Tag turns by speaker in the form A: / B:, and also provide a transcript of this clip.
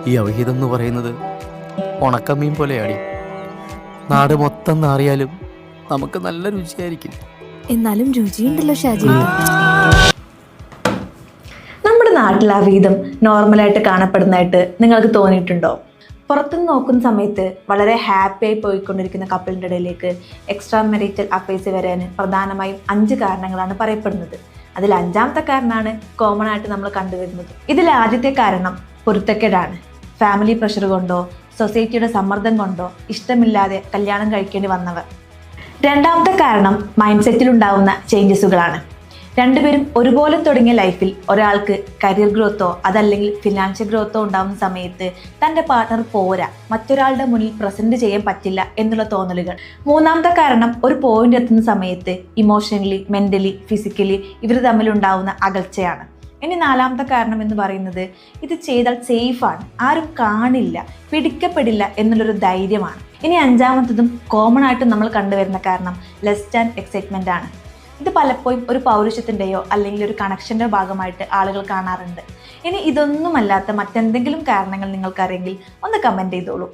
A: ഈ അവിഹിതം എന്ന് പറയുന്നത് ഉണക്കമീൻ പോലെയാടി. നാട് മൊത്തം നാറിയാലും നമുക്ക് നല്ല രുചിയായിരിക്കും.
B: എന്നാലും രുചിയുണ്ടല്ലോ ഷാജി.
C: നമ്മുടെ നാട്ടിൽ അവിഹിതം നോർമലായിട്ട് കാണപ്പെടുന്നതായിട്ട് നിങ്ങൾക്ക് തോന്നിയിട്ടുണ്ടോ? പുറത്തുനിന്ന് നോക്കുന്ന സമയത്ത് വളരെ ഹാപ്പിയായി പോയിക്കൊണ്ടിരിക്കുന്ന കപ്പിളിൻ്റെ ഇടയിലേക്ക് എക്സ്ട്രാ മെറിറ്റൽ അഫയേഴ്സ് വരാൻ പ്രധാനമായും 5 കാരണങ്ങളാണ് പറയപ്പെടുന്നത്. അതിൽ 5ാമത്തെ കാരണമാണ് കോമൺ ആയിട്ട് നമ്മൾ കണ്ടുവരുന്നത്. ഇതിൽ ആദ്യത്തെ കാരണം പൊരുത്തക്കേടാണ്. ഫാമിലി പ്രഷർ കൊണ്ടോ സൊസൈറ്റിയുടെ സമ്മർദ്ദം കൊണ്ടോ ഇഷ്ടമില്ലാതെ കല്യാണം കഴിക്കേണ്ടി വന്നവർ. 2ാമത്തെ കാരണം മൈൻഡ് സെറ്റിലുണ്ടാവുന്ന ചേഞ്ചസുകളാണ്. രണ്ടുപേരും ഒരുപോലെ തുടങ്ങിയ ലൈഫിൽ ഒരാൾക്ക് കരിയർ ഗ്രോത്തോ അതല്ലെങ്കിൽ ഫിനാൻഷ്യൽ ഗ്രോത്തോ ഉണ്ടാകുന്ന സമയത്ത് തൻ്റെ പാർട്ണർ പോരാ, മറ്റൊരാളുടെ മുന്നിൽ പ്രസൻറ്റ് ചെയ്യാൻ പറ്റില്ല എന്നുള്ള തോന്നലുകൾ. 3ാമത്തെ കാരണം ഒരു പോയിന്റ് എത്തുന്ന സമയത്ത് ഇമോഷണലി, മെൻ്റലി, ഫിസിക്കലി ഇവർ തമ്മിലുണ്ടാവുന്ന അകൽച്ചയാണ്. ഇനി 4ാമത്തെ കാരണം എന്ന് പറയുന്നത് ഇത് ചെയ്താൽ സേഫാണ്, ആരും കാണില്ല, പിടിക്കപ്പെടില്ല എന്നുള്ളൊരു ധൈര്യമാണ്. ഇനി 5ാമത്തതും കോമൺ ആയിട്ട് നമ്മൾ കണ്ടുവരുന്ന കാരണം ലെസ്റ്റ് ആൻഡ് എക്സൈറ്റ്മെൻ്റ് ആണ്. ഇത് പലപ്പോഴും ഒരു പൗരുഷത്തിൻ്റെയോ അല്ലെങ്കിൽ ഒരു കണക്ഷൻ്റെ ഭാഗമായിട്ട് ആളുകൾ കാണാറുണ്ട്. ഇനി ഇതൊന്നുമല്ലാത്ത മറ്റെന്തെങ്കിലും കാരണങ്ങൾ നിങ്ങൾക്കറിയെങ്കിൽ ഒന്ന് കമൻറ്റ് ചെയ്തോളൂ.